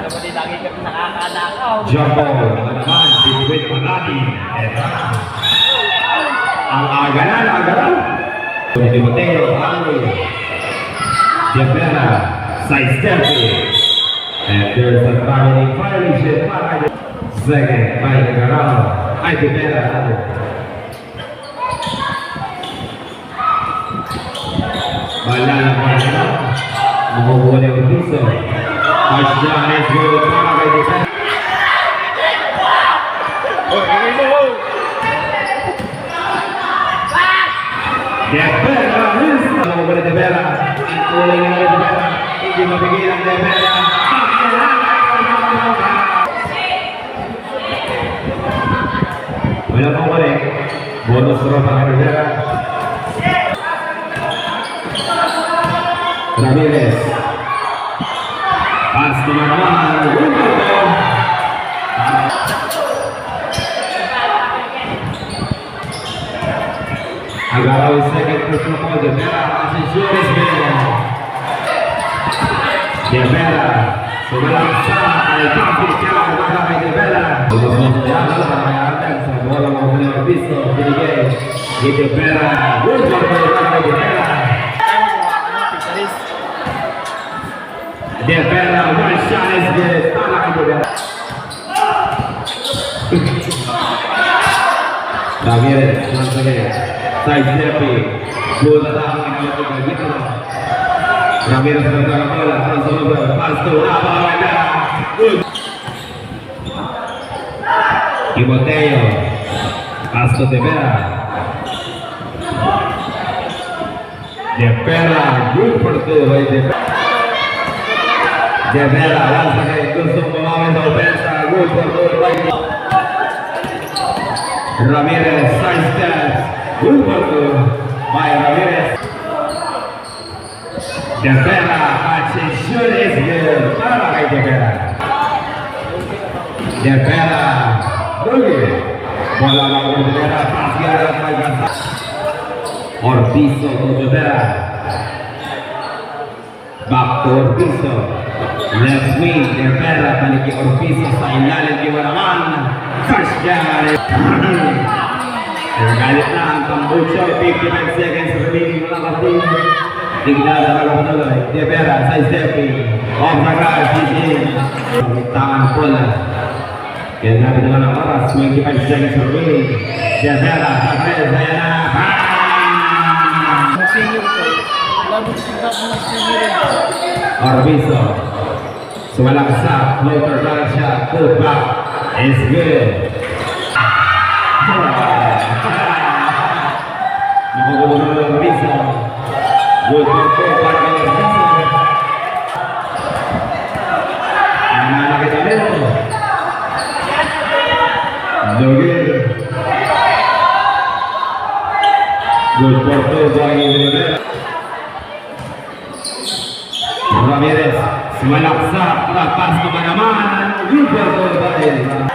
Pati lagi kami nakakadakaw. Jumbo naman, Bitwit Malati. Ang agalan. Di Mateo, Angel. Jabera, side stepping. And there's a traveling violation. Second by the Garal. Ay, Jabera. Balala pa rin. Makukuha niya ang piso. Touchdown is good para kay Jabera. Jabera is nakukuha ni Jabera. Tuling na ni Jabera. Hindi mabigil ang Jabera. Wala pang balik. Bonus throw para kay Jabera. Ramirez. Pass naman. Agaraw second person po. Jabera. Asensyon is Jabera. Sumalang sa kay Papi. Kaya umaga kay Jabera. Sumalang sa bola mga mga piso. Binigay. Jabera. Good for kay Jabera. Jabera. One shot is good. Para kay Jabera. Ramirez. Once again. Side stepping. Good attacking. Ramirez bergerak bola. Pass to Navarrete. Good. Timoteo. Pass to Jabera. Jabera. Good for two by Jabera. Jabera. Once again. Gusto memawin sa ofensa. Good for two by Ramirez. Side steps. Good for two by Ramirez. Jabera, attention is good para kay Jabera. Jabera, boogie. Bola lang kay Jabera, pass gaya kay Gasa. Ortizo to Jabera. Back to Ortizo. Left wing, Jabera, balik kay Ortizo sa ilalim kay Waraman. First down. Galit na ang Tambucho, 55 seconds remaining mga kapatid. Tingnan sa pagkakatuloy. Jabera, side stepping. Off the guard, he's in. Tangan bola. Kaya natin naman ang oras, 25 seconds remaining. Jabera, Jabera, ayan na. Orbizo. Sumalaksak, floater lang siya. Pull back. It's good. Nakagulong na lang Orbizo. Good for two para kay Orbizo. Nananakit na rin. Login. Good for two by Jabera. Ramirez. Sumalaksak. Pass naman naman. Good for two by Jabera.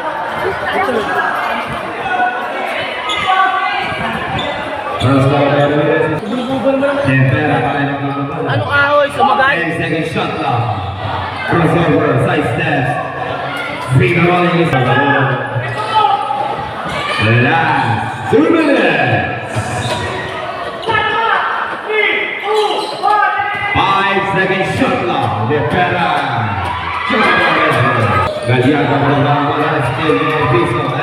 First down by Ramirez. Jabera pa rin ang mga. Anong ahoy? Sumagay? 10 second shot lang. Crossover, side steps. Free rolling is last 2 minutes. 5 second shot lang. Jabera. Galiaga pa rin ang mga skill ng piso.